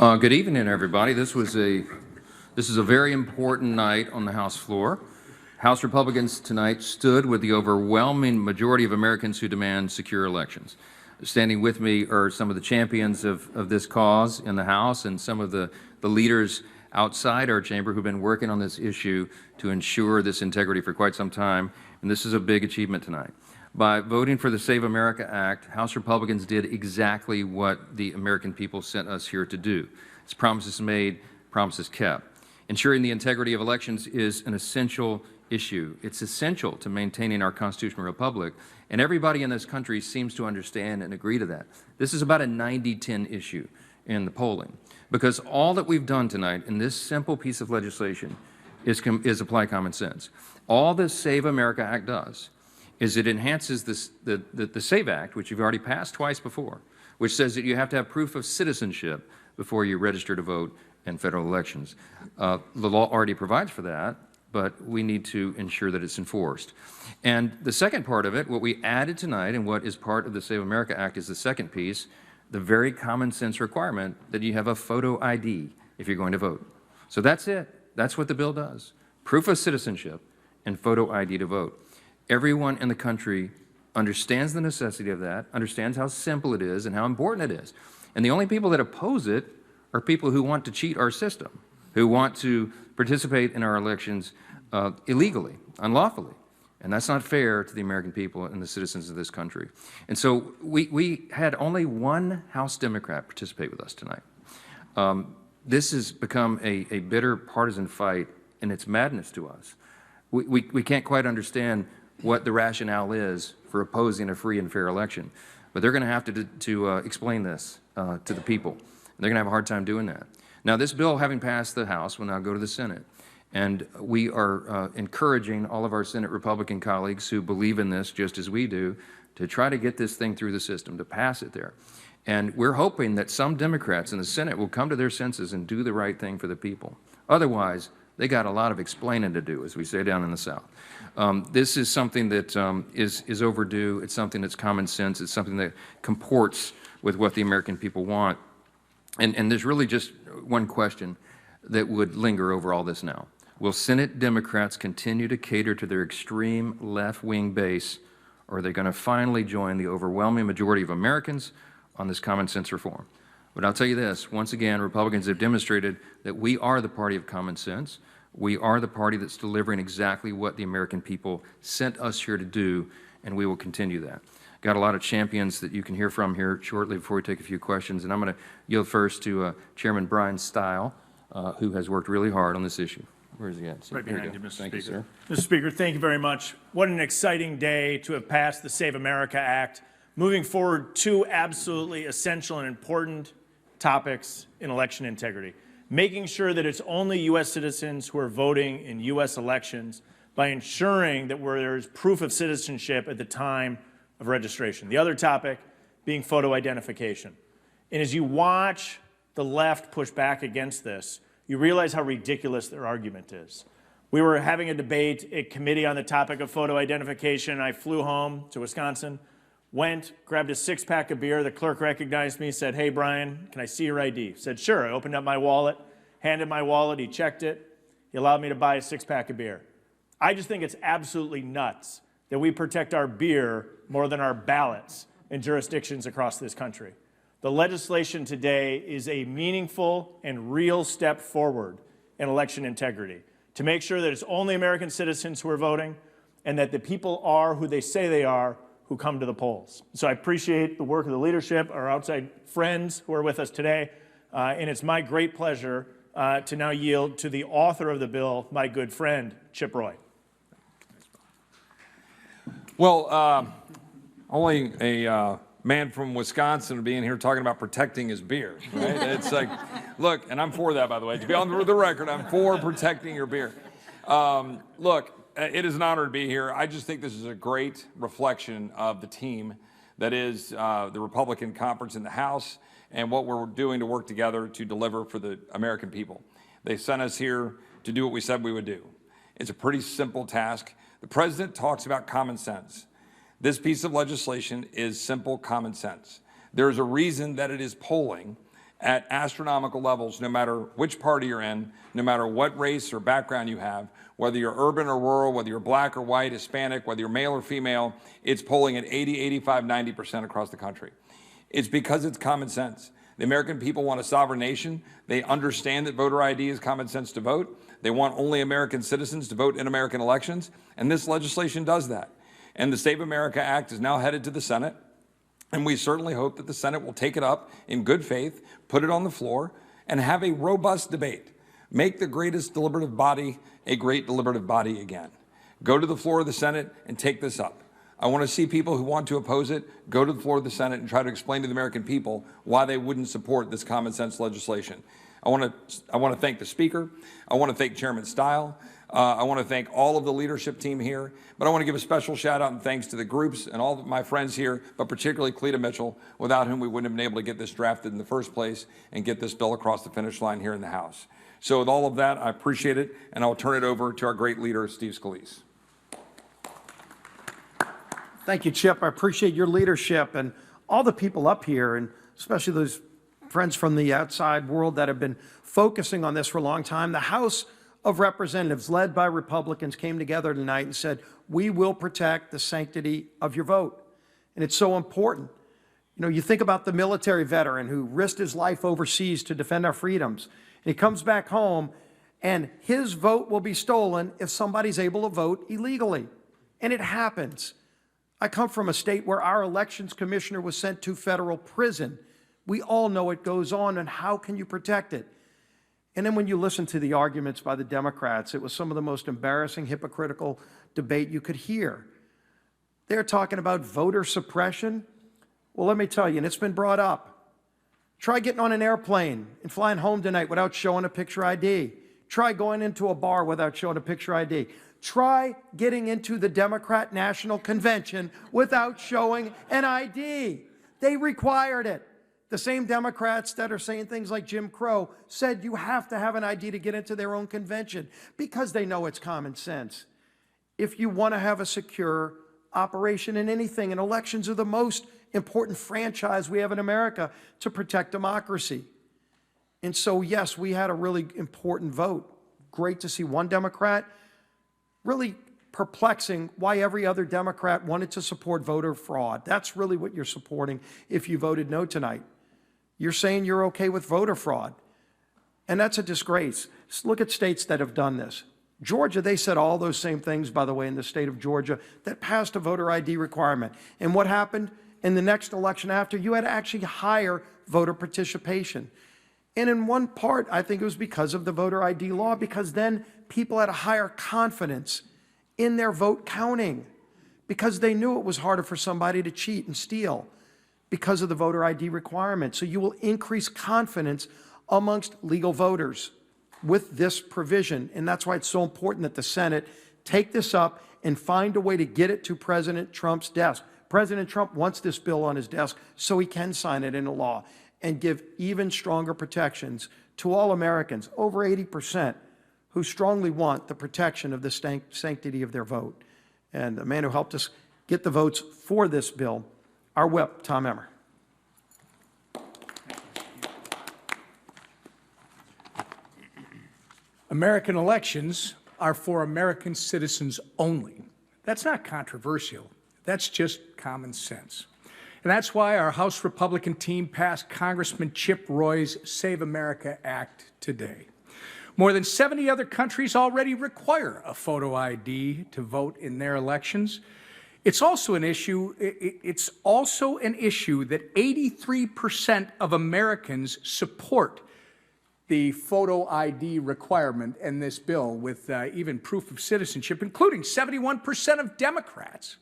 Good evening, everybody. This is a very important night on the House floor. House Republicans tonight stood with the overwhelming majority of Americans who demand secure elections. Standing with me are some of the champions of this cause in the House and some of the leaders outside our chamber who've been working on this issue to ensure this integrity for quite some time. And this is a big achievement tonight. By voting for the Save America Act, House Republicans did exactly what the American people sent us here to do. It's promises made, promises kept. Ensuring the integrity of elections is an essential issue. It's essential to maintaining our constitutional republic, and everybody in this country seems to understand and agree to that. This is about a 90-10 issue in the polling, because all that we've done tonight in this simple piece of legislation is apply common sense. All the Save America Act does is it enhances the SAVE Act, which you've already passed twice before, which says that you have to have proof of citizenship before you register to vote in federal elections. The law already provides for that, but we need to ensure that it's enforced. And the second part of it, what we added tonight and what is part of the Save America Act is the second piece, the very common sense requirement that you have a photo ID if you're going to vote. So that's it. That's what the bill does. Proof of citizenship and photo ID to vote. Everyone in the country understands the necessity of that, understands how simple it is and how important it is. And the only people that oppose it are people who want to cheat our system, who want to participate in our elections illegally, unlawfully. And that's not fair to the American people and the citizens of this country. And so we had only one House Democrat participate with us tonight. This has become a bitter partisan fight, and it's madness to us. We can't quite understand what the rationale is for opposing a free and fair election. But they're going to have to explain this to the people. And they're going to have a hard time doing that. Now, this bill, having passed the House, will now go to the Senate. And we are encouraging all of our Senate Republican colleagues who believe in this just as we do to try to get this thing through the system, to pass it there. And we're hoping that some Democrats in the Senate will come to their senses and do the right thing for the people. Otherwise, they got a lot of explaining to do, as we say down in the South. This is something that is overdue. It's something that's common sense. It's something that comports with what the American people want. And there's really just one question that would linger over all this now. Will Senate Democrats continue to cater to their extreme left-wing base, or are they going to finally join the overwhelming majority of Americans on this common sense reform? But I'll tell you this, once again, Republicans have demonstrated that we are the party of common sense. We are the party that's delivering exactly what the American people sent us here to do, and we will continue that. Got a lot of champions that you can hear from here shortly before we take a few questions, and I'm going to yield first to Chairman Brian Stile, who has worked really hard on this issue. Where is he at? Right behind you, Mr. Thank you, Speaker. sir. Mr. Speaker, thank you very much. What an exciting day to have passed the Save America Act, moving forward two absolutely essential and important topics in election integrity. Making sure that it's only U.S. citizens who are voting in U.S. elections by ensuring that there's proof of citizenship at the time of registration. The other topic being photo identification. And as you watch the left push back against this, you realize how ridiculous their argument is. We were having a debate at committee on the topic of photo identification. I flew home to Wisconsin, went, grabbed a six-pack of beer. The clerk recognized me, said, "Hey, Brian, can I see your ID?" Said, "Sure." I opened up my wallet, handed my wallet, he checked it. He allowed me to buy a six-pack of beer. I just think it's absolutely nuts that we protect our beer more than our ballots in jurisdictions across this country. The legislation today is a meaningful and real step forward in election integrity to make sure that it's only American citizens who are voting and that the people are who they say they are who come to the polls. So I appreciate the work of the leadership, our outside friends who are with us today, and it's my great pleasure to now yield to the author of the bill, my good friend, Chip Roy. Well, only a man from Wisconsin to be in here talking about protecting his beer, right? It's like, look, and I'm for that, by the way. To be on the record, I'm for protecting your beer. Look, it is an honor to be here. I just think this is a great reflection of the team that is the Republican conference in the House and what we're doing to work together to deliver for the American people. They sent us here to do what we said we would do. It's a pretty simple task. The president talks about common sense. This piece of legislation is simple common sense. There's a reason that it is polling at astronomical levels, no matter which party you're in, no matter what race or background you have, whether you're urban or rural, whether you're black or white, Hispanic, whether you're male or female, it's polling at 80, 85, 90% across the country. It's because it's common sense. The American people want a sovereign nation. They understand that voter ID is common sense to vote. They want only American citizens to vote in American elections, and this legislation does that. And the Save America Act is now headed to the Senate, and we certainly hope that the Senate will take it up in good faith, put it on the floor, and have a robust debate. Make the greatest deliberative body a great deliberative body again. Go to the floor of the Senate and take this up. I want to see people who want to oppose it go to the floor of the Senate and try to explain to the American people why they wouldn't support this common sense legislation. I want to thank the Speaker. I want to thank Chairman Stile. I want to thank all of the leadership team here, but I want to give a special shout out and thanks to the groups and all of my friends here, but particularly Cleta Mitchell, without whom we wouldn't have been able to get this drafted in the first place and get this bill across the finish line here in the House. So with all of that, I appreciate it, and I'll turn it over to our great leader, Steve Scalise. Thank you, Chip. I appreciate your leadership and all the people up here, and especially those friends from the outside world that have been focusing on this for a long time. The House of Representatives, led by Republicans, came together tonight and said, we will protect the sanctity of your vote. And it's so important. You know, you think about the military veteran who risked his life overseas to defend our freedoms. And he comes back home, and his vote will be stolen if somebody's able to vote illegally. And it happens. I come from a state where our elections commissioner was sent to federal prison. We all know it goes on, and how can you protect it? And then when you listen to the arguments by the Democrats, it was some of the most embarrassing, hypocritical debate you could hear. They're talking about voter suppression. Well, let me tell you, and it's been brought up. Try getting on an airplane and flying home tonight without showing a picture ID. Try going into a bar without showing a picture ID. Try getting into the Democrat National Convention without showing an ID. They required it. The same Democrats that are saying things like Jim Crow said you have to have an ID to get into their own convention because they know it's common sense. If you want to have a secure operation in anything, and elections are the most important franchise we have in America to protect democracy. And so, yes, we had a really important vote. Great to see one Democrat. Really perplexing why every other Democrat wanted to support voter fraud. That's really what you're supporting if you voted no tonight. You're saying you're okay with voter fraud. And that's a disgrace. Look at states that have done this. Georgia, they said all those same things, by the way, in the state of Georgia, that passed a voter ID requirement. And what happened in the next election after? You had actually higher voter participation. And in one part, I think it was because of the voter ID law, because then people had a higher confidence in their vote counting, because they knew it was harder for somebody to cheat and steal because of the voter ID requirement. So you will increase confidence amongst legal voters with this provision. And that's why it's so important that the Senate take this up and find a way to get it to President Trump's desk. President Trump wants this bill on his desk so he can sign it into law and give even stronger protections to all Americans, over 80%, who strongly want the protection of the sanctity of their vote. And the man who helped us get the votes for this bill, our whip, Tom Emmer. American elections are for American citizens only. That's not controversial. That's just common sense. And that's why our House Republican team passed Congressman Chip Roy's Save America Act today. More than 70 other countries already require a photo ID to vote in their elections. It's also an issue that 83% of Americans support the photo ID requirement in this bill, with even proof of citizenship, including 71% of Democrats.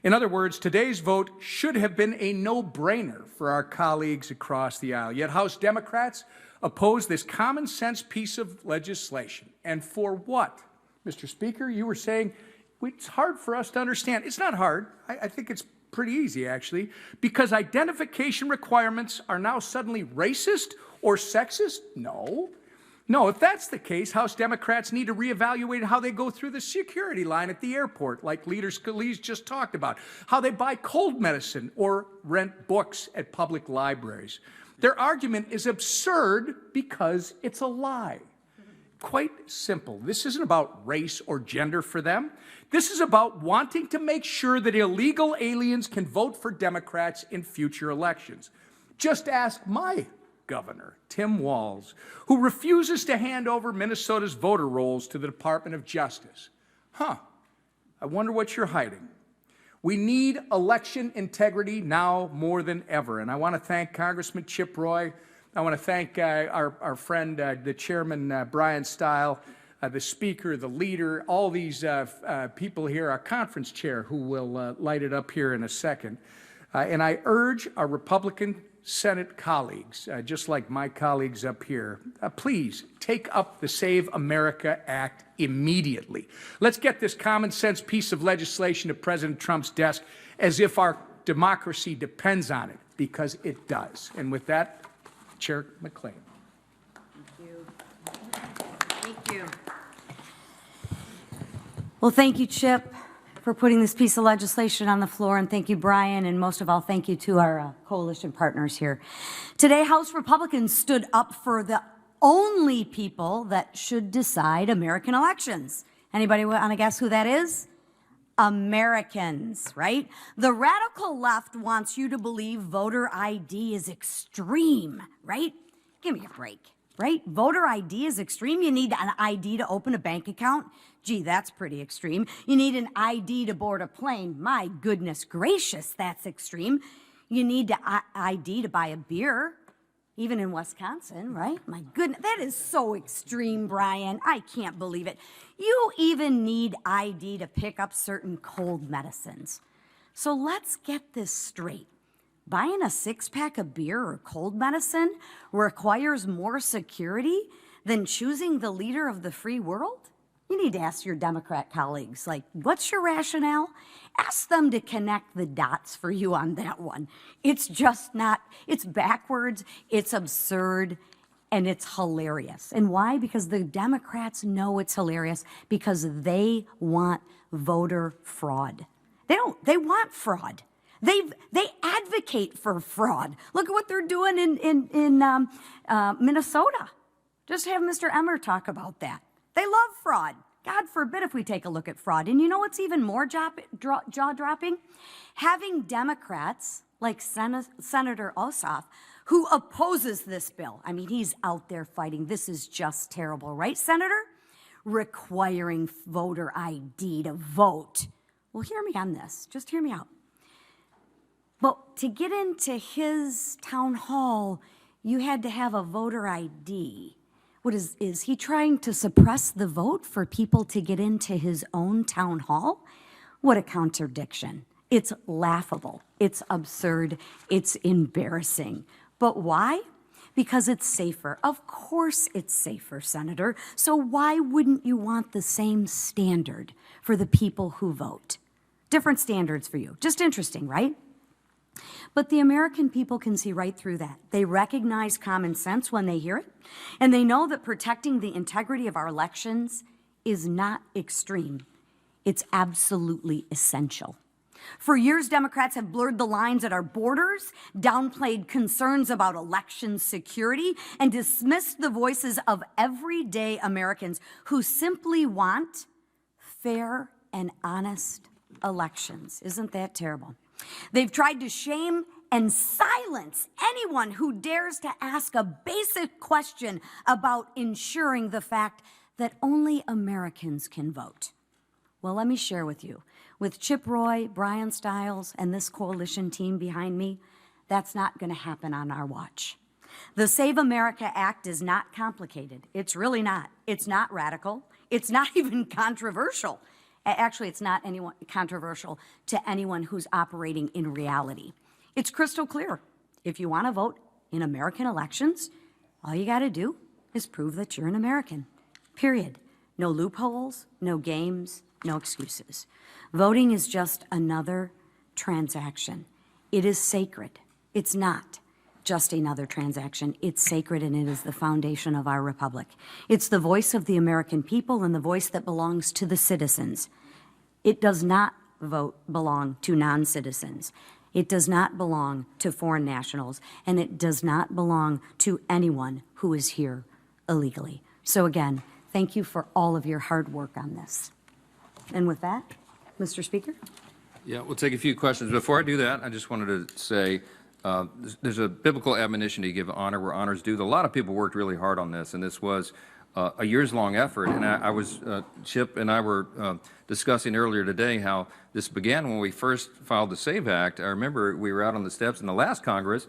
In other words, today's vote should have been a no-brainer for our colleagues across the aisle. Yet House Democrats oppose this common sense piece of legislation. And for what? Mr. Speaker, you were saying it's hard for us to understand. It's not hard. I think it's pretty easy, actually, because identification requirements are now suddenly racist or sexist? No. No, if that's the case, House Democrats need to reevaluate how they go through the security line at the airport, like Leader Scalise just talked about, how they buy cold medicine or rent books at public libraries. Their argument is absurd because it's a lie. Quite simple. This isn't about race or gender for them. This is about wanting to make sure that illegal aliens can vote for Democrats in future elections. Just ask my governor, Tim Walz, who refuses to hand over Minnesota's voter rolls to the Department of Justice. I wonder what you're hiding. We need election integrity now more than ever. And I want to thank Congressman Chip Roy. I want to thank our friend, the chairman, Brian Stile, the speaker, the leader, all these people here, our conference chair, who will light it up here in a second. And I urge our Republican Senate colleagues, just like my colleagues up here, please take up the Save America Act immediately. Let's get this common sense piece of legislation to President Trump's desk as if our democracy depends on it, because it does. And with that, Chair McClain. Thank you. Thank you. Well, thank you, Chip, for putting this piece of legislation on the floor, and thank you, Brian, and most of all, thank you to our coalition partners here. Today, House Republicans stood up for the only people that should decide American elections. Anybody want to guess who that is? Americans, right? The radical left wants you to believe voter ID is extreme, right? Give me a break, right? Voter ID is extreme. You need an ID to open a bank account. Gee, that's pretty extreme. You need an ID to board a plane. My goodness gracious, that's extreme. You need an ID to buy a beer, even in Wisconsin, right? My goodness, that is so extreme, Brian. I can't believe it. You even need ID to pick up certain cold medicines. So let's get this straight. Buying a six-pack of beer or cold medicine requires more security than choosing the leader of the free world? You need to ask your Democrat colleagues, like, what's your rationale? Ask them to connect the dots for you on that one. It's just not, it's backwards, it's absurd, and it's hilarious. And why? Because the Democrats know it's hilarious, because they want voter fraud. They want fraud. They advocate for fraud. Look at what they're doing in Minnesota. Just have Mr. Emmer talk about that. They love fraud. God forbid if we take a look at fraud. And you know what's even more jaw-dropping? Having Democrats like Senator Ossoff, who opposes this bill. I mean, he's out there fighting. This is just terrible, right, Senator? Requiring voter ID to vote. Well, hear me on this. Just hear me out. But to get into his town hall, you had to have a voter ID. What is he trying to suppress the vote for people to get into his own town hall? What a contradiction. It's laughable. It's absurd. It's embarrassing. But why? Because it's safer. Of course it's safer, Senator. So why wouldn't you want the same standard for the people who vote? Different standards for you. Just interesting, right? But the American people can see right through that. They recognize common sense when they hear it, and they know that protecting the integrity of our elections is not extreme. It's absolutely essential. For years, Democrats have blurred the lines at our borders, downplayed concerns about election security, and dismissed the voices of everyday Americans who simply want fair and honest elections. Isn't that terrible? They've tried to shame and silence anyone who dares to ask a basic question about ensuring the fact that only Americans can vote. Well, let me share with you. With Chip Roy, Brian Stiles, and this coalition team behind me, that's not going to happen on our watch. The Save America Act is not complicated. It's really not. It's not radical. It's not even controversial. Actually, it's not controversial to anyone who's operating in reality. It's crystal clear. If you want to vote in American elections, all you got to do is prove that you're an American, period. No loopholes, no games, no excuses. Voting is just another transaction. It is sacred. It's not just another transaction. It's sacred, and it is the foundation of our republic. It's the voice of the American people and the voice that belongs to the citizens. It does not belong to non-citizens. It does not belong to foreign nationals, and it does not belong to anyone who is here illegally. So again, thank you for all of your hard work on this. And with that, Mr. Speaker? Yeah, we'll take a few questions. Before I do that, I just wanted to say there's a biblical admonition to give honor where honor's due. A lot of people worked really hard on this, and this was a years-long effort. And I was, Chip and I were discussing earlier today how this began when we first filed the SAVE Act. I remember we were out on the steps in the last Congress.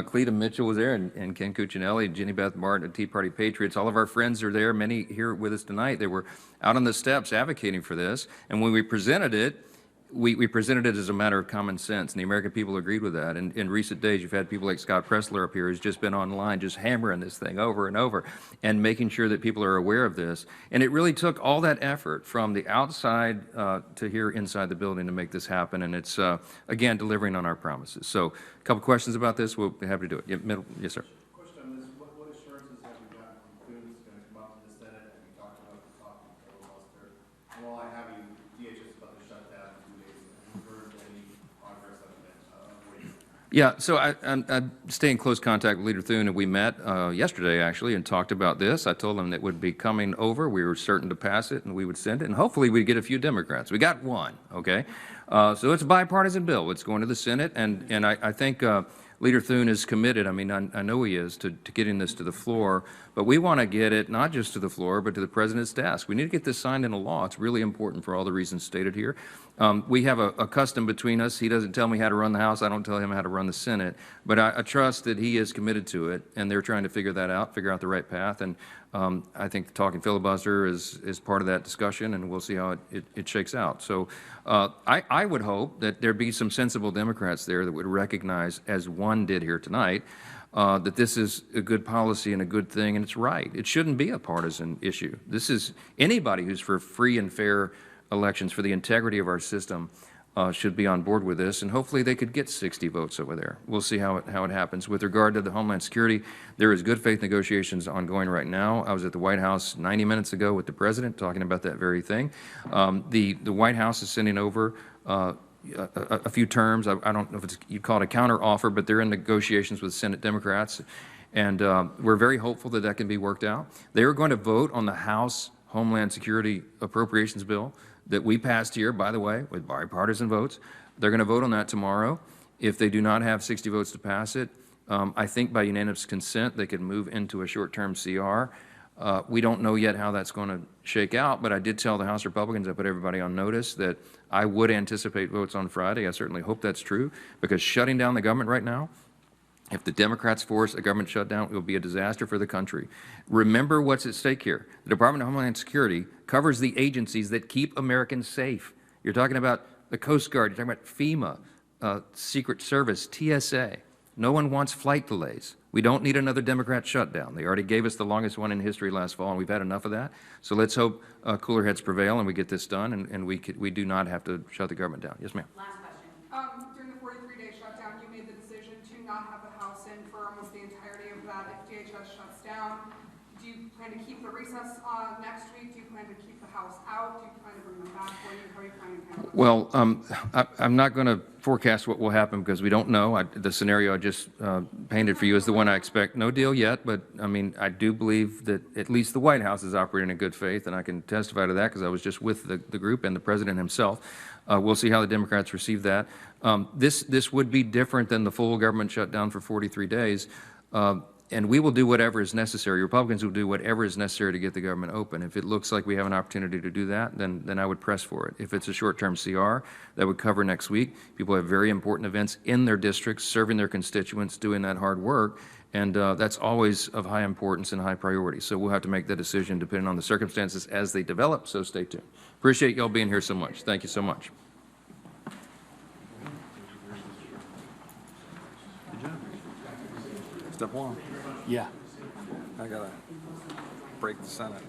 Cleta Mitchell was there, and Ken Cuccinelli, Jenny Beth Martin, the Tea Party Patriots. All of our friends are there, many here with us tonight. They were out on the steps advocating for this. And when we presented it, we presented it as a matter of common sense, and the American people agreed with that. And in recent days, you've had people like Scott Pressler up here who's just been online just hammering this thing over and over and making sure that people are aware of this. And it really took all that effort from the outside to here inside the building to make this happen. And it's, again, delivering on our promises. So a couple questions about this. We'll be happy to do it. Yeah, yes, sir. Question on this, what assurances have we gotten from Thune is going to come up in the Senate, and we talked about the talking filibuster. And while I have you, DHS is about to shut down in 2 days. Have you heard any progress on that? Yeah, so I stay in close contact with Leader Thune, and we met yesterday, actually, and talked about this. I told him that it would be coming over. We were certain to pass it, and we would send it, and hopefully we'd get a few Democrats. We got one, okay? So it's a bipartisan bill. It's going to the Senate, and I think Leader Thune is committed. I mean, I know he is to getting this to the floor, but we want to get it not just to the floor, but to the president's desk. We need to get this signed into law. It's really important for all the reasons stated here. We have a custom between us. He doesn't tell me how to run the House. I don't tell him how to run the Senate. But I trust that he is committed to it, and they're trying to figure that out, figure out the right path. And I think the talking filibuster is part of that discussion, and we'll see how it shakes out. So I would hope that there'd be some sensible Democrats there that would recognize, as one did here tonight, that this is a good policy and a good thing, and it's right. It shouldn't be a partisan issue. This is anybody who's for free and fair elections, for the integrity of our system, should be on board with this, and hopefully they could get 60 votes over there. We'll see how it happens. With regard to the Homeland Security, there is good faith negotiations ongoing right now. I was at the White House 90 minutes ago with the president talking about that very thing. The White House is sending over a few terms. I don't know if you'd call it a counter offer, but they're in negotiations with Senate Democrats, and we're very hopeful that that can be worked out. They are going to vote on the House Homeland Security Appropriations Bill that we passed here, by the way, with bipartisan votes. They're going to vote on that tomorrow. If they do not have 60 votes to pass it, I think by unanimous consent they could move into a short-term CR. We don't know yet how that's going to shake out, but I did tell the House Republicans, I put everybody on notice, that I would anticipate votes on Friday. I certainly hope that's true, because shutting down the government right now, if the Democrats force a government shutdown, it will be a disaster for the country. Remember what's at stake here. The Department of Homeland Security covers the agencies that keep Americans safe. You're talking about the Coast Guard, you're talking about FEMA, Secret Service, TSA. No one wants flight delays. We don't need another Democrat shutdown. They already gave us the longest one in history last fall, and we've had enough of that. So let's hope cooler heads prevail and we get this done, and we do not have to shut the government down. Yes, ma'am. Last question. During the 43-day shutdown, you made the decision to not have the House in for almost the entirety of that. If DHS shuts down, do you plan to keep the recess next week? Do you plan to keep the House out? Do you plan to bring them back for you? How are you planning to handle it? Well, I'm not going to forecast what will happen because we don't know. The scenario I just painted for you is the one I expect. No deal yet, but I mean, I do believe that at least the White House is operating in good faith, and I can testify to that because I was just with the group and the president himself. We'll see how the Democrats receive that. This would be different than the full government shutdown for 43 days. And we will do whatever is necessary. Republicans will do whatever is necessary to get the government open. If it looks like we have an opportunity to do that, then I would press for it. If it's a short-term CR, that would cover next week. People have very important events in their districts, serving their constituents, doing that hard work, and that's always of high importance and high priority. So we'll have to make that decision depending on the circumstances as they develop, so stay tuned. Appreciate y'all being here so much. Thank you so much. Step one. Yeah. I gotta break the Senate.